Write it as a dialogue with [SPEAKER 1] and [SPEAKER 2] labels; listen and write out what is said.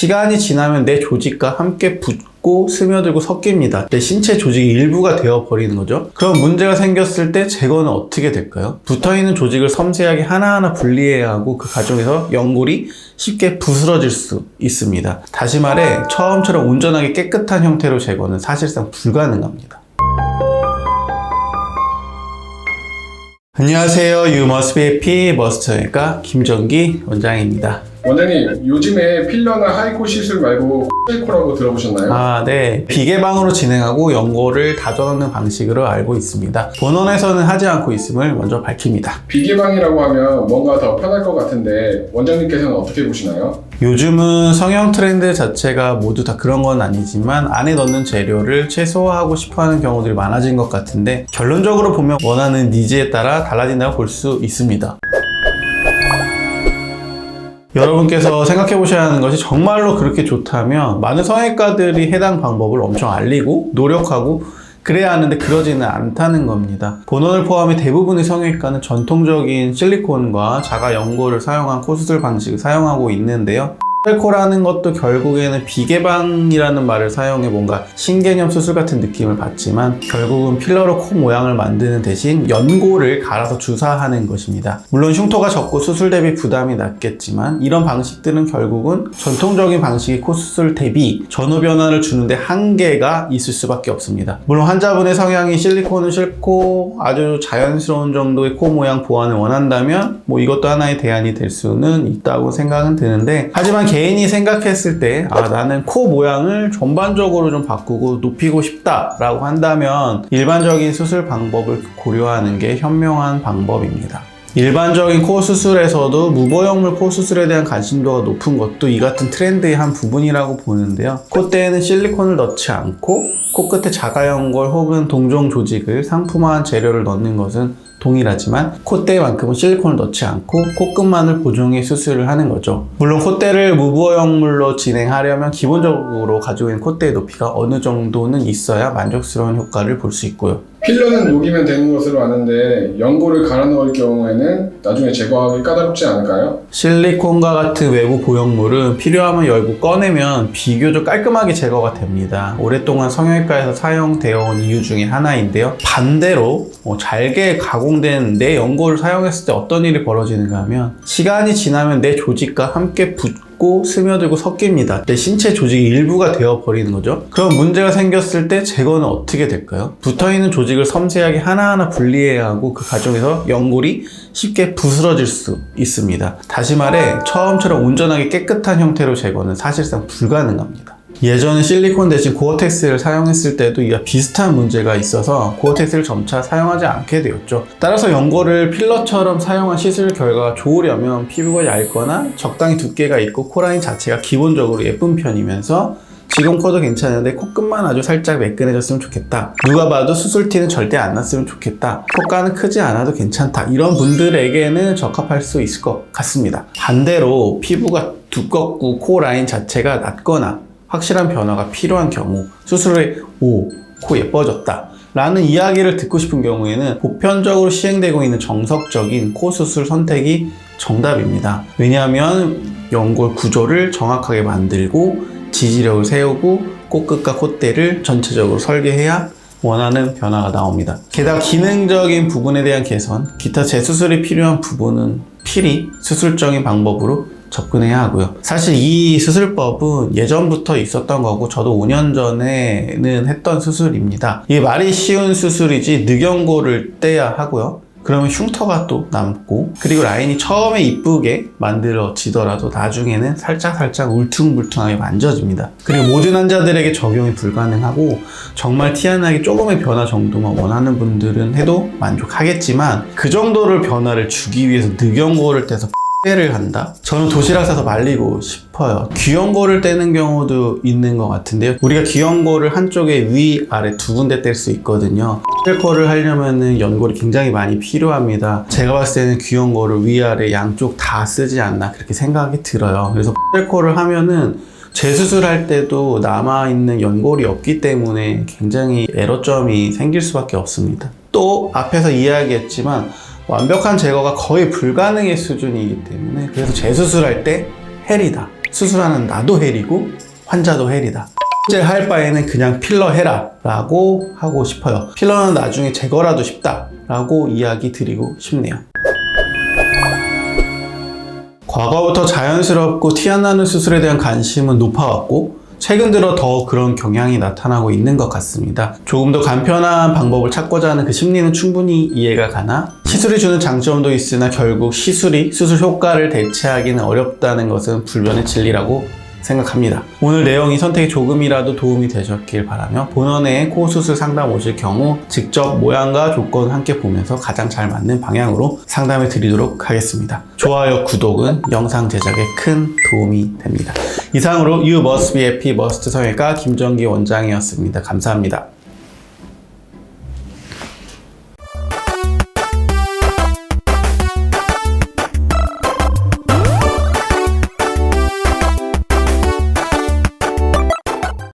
[SPEAKER 1] 시간이 지나면 내 조직과 함께 붙고 스며들고 섞입니다. 내 신체 조직의 일부가 되어버리는 거죠. 그럼 문제가 생겼을 때 제거는 어떻게 될까요? 붙어있는 조직을 섬세하게 하나하나 분리해야 하고 그 과정에서 연골이 쉽게 부스러질 수 있습니다. 다시 말해 처음처럼 온전하게 깨끗한 형태로 제거는 사실상 불가능합니다. 안녕하세요. You must be happy 머스터외과 김정기 원장입니다.
[SPEAKER 2] 원장님, 요즘에 필러나 하이코 시술 말고 실코라고 들어보셨나요?
[SPEAKER 1] 네. 비개방으로 진행하고 연골을 다져넣는 방식으로 알고 있습니다. 본원에서는 하지 않고 있음을 먼저 밝힙니다.
[SPEAKER 2] 비개방이라고 하면 뭔가 더 편할 것 같은데 원장님께서는 어떻게 보시나요?
[SPEAKER 1] 요즘은 성형 트렌드 자체가 모두 다 그런 건 아니지만 안에 넣는 재료를 최소화하고 싶어하는 경우들이 많아진 것 같은데 결론적으로 보면 원하는 니즈에 따라 달라진다고 볼 수 있습니다. 여러분께서 생각해 보셔야 하는 것이 정말로 그렇게 좋다면 많은 성형외과들이 해당 방법을 엄청 알리고 노력하고 그래야 하는데 그러지는 않다는 겁니다. 본원을 포함해 대부분의 성형외과는 전통적인 실리콘과 자가 연골을 사용한 코수술 방식을 사용하고 있는데요. 실코라는 것도 결국에는 비개방이라는 말을 사용해 뭔가 신개념 수술 같은 느낌을 받지만 결국은 필러로 코 모양을 만드는 대신 연골을 갈아서 주사하는 것입니다. 물론 흉터가 적고 수술 대비 부담이 낮겠지만 이런 방식들은 결국은 전통적인 방식의 코 수술 대비 전후 변화를 주는데 한계가 있을 수밖에 없습니다. 물론 환자분의 성향이 실리콘은 싫고 아주 자연스러운 정도의 코 모양 보완을 원한다면 이것도 하나의 대안이 될 수는 있다고 생각은 드는데 하지만 개인이 생각했을 때 나는 코 모양을 전반적으로 좀 바꾸고 높이고 싶다 라고 한다면 일반적인 수술 방법을 고려하는 게 현명한 방법입니다. 일반적인 코 수술에서도 무보형물 코 수술에 대한 관심도가 높은 것도 이 같은 트렌드의 한 부분이라고 보는데요. 콧대에는 실리콘을 넣지 않고 코끝에 자가연골 혹은 동종 조직을 상품화한 재료를 넣는 것은 동일하지만 콧대만큼은 실리콘을 넣지 않고 코끝만을 보정해 수술을 하는 거죠. 물론 콧대를 무보형물로 진행하려면 기본적으로 가지고 있는 콧대의 높이가 어느 정도는 있어야 만족스러운 효과를 볼 수 있고요.
[SPEAKER 2] 필러는 녹이면 되는 것으로 아는데 연골을 갈아 넣을 경우에는 나중에 제거하기 까다롭지 않을까요?
[SPEAKER 1] 실리콘과 같은 외부 보형물은 필요하면 열고 꺼내면 비교적 깔끔하게 제거가 됩니다. 오랫동안 성형외과에서 사용되어 온 이유 중에 하나인데요. 반대로 잘게 가공된 내 연골을 사용했을 때 어떤 일이 벌어지는가 하면 시간이 지나면 내 조직과 함께 붙고 스며들고 섞입니다. 내 신체 조직의 일부가 되어버리는 거죠. 그럼 문제가 생겼을 때 제거는 어떻게 될까요? 붙어있는 조직을 섬세하게 하나하나 분리해야 하고 그 과정에서 연골이 쉽게 부스러질 수 있습니다. 다시 말해 처음처럼 온전하게 깨끗한 형태로 제거는 사실상 불가능합니다. 예전에 실리콘 대신 고어텍스를 사용했을 때도 이와 비슷한 문제가 있어서 고어텍스를 점차 사용하지 않게 되었죠. 따라서 연골을 필러처럼 사용한 시술 결과가 좋으려면 피부가 얇거나 적당히 두께가 있고 코라인 자체가 기본적으로 예쁜 편이면서 지금 코도 괜찮은데 코끝만 아주 살짝 매끈해졌으면 좋겠다. 누가 봐도 수술티는 절대 안 났으면 좋겠다. 코가는 크지 않아도 괜찮다. 이런 분들에게는 적합할 수 있을 것 같습니다. 반대로 피부가 두껍고 코 라인 자체가 낮거나 확실한 변화가 필요한 경우 수술 후에 코 예뻐졌다 라는 이야기를 듣고 싶은 경우에는 보편적으로 시행되고 있는 정석적인 코 수술 선택이 정답입니다. 왜냐하면 연골 구조를 정확하게 만들고 지지력을 세우고 코끝과 콧대를 전체적으로 설계해야 원하는 변화가 나옵니다. 게다가 기능적인 부분에 대한 개선, 기타 재수술이 필요한 부분은 필히 수술적인 방법으로 접근해야 하고요. 사실 이 수술법은 예전부터 있었던 거고 저도 5년 전에는 했던 수술입니다. 이게 말이 쉬운 수술이지 늑연골을 떼야 하고요. 그러면 흉터가 또 남고 그리고 라인이 처음에 이쁘게 만들어지더라도 나중에는 살짝 울퉁불퉁하게 만져집니다. 그리고 모든 환자들에게 적용이 불가능하고 정말 티안나게 조금의 변화 정도만 원하는 분들은 해도 만족하겠지만 그 정도를 변화를 주기 위해서 늑연골을 떼서 를 한다? 저는 도시락 싸서 말리고 싶어요. 귀연골을 떼는 경우도 있는 것 같은데요. 우리가 귀연골을 한쪽에 위, 아래 두 군데 뗄 수 있거든요. 실코를 하려면 연골이 굉장히 많이 필요합니다. 제가 봤을 때는 귀연골을 위, 아래 양쪽 다 쓰지 않나 그렇게 생각이 들어요. 그래서 실코를 하면은 재수술할 때도 남아있는 연골이 없기 때문에 굉장히 에러점이 생길 수밖에 없습니다. 또 앞에서 이야기했지만 완벽한 제거가 거의 불가능의 수준이기 때문에 그래서 재수술할 때 헬이다. 수술하는 나도 헬이고 환자도 헬이다. 실제 할 바에는 그냥 필러 해라 라고 하고 싶어요. 필러는 나중에 제거라도 쉽다 라고 이야기 드리고 싶네요. 과거부터 자연스럽고 티 안 나는 수술에 대한 관심은 높아왔고 최근 들어 더 그런 경향이 나타나고 있는 것 같습니다. 조금 더 간편한 방법을 찾고자 하는 그 심리는 충분히 이해가 가나 시술이 주는 장점도 있으나 결국 시술이 수술 효과를 대체하기는 어렵다는 것은 불변의 진리라고 생각합니다. 오늘 내용이 선택에 조금이라도 도움이 되셨길 바라며 본원의 코 수술 상담 오실 경우 직접 모양과 조건 함께 보면서 가장 잘 맞는 방향으로 상담해 드리도록 하겠습니다. 좋아요, 구독은 영상 제작에 큰 도움이 됩니다. 이상으로 You Must Be Happy 머스트 성형외과 김정기 원장이었습니다. 감사합니다.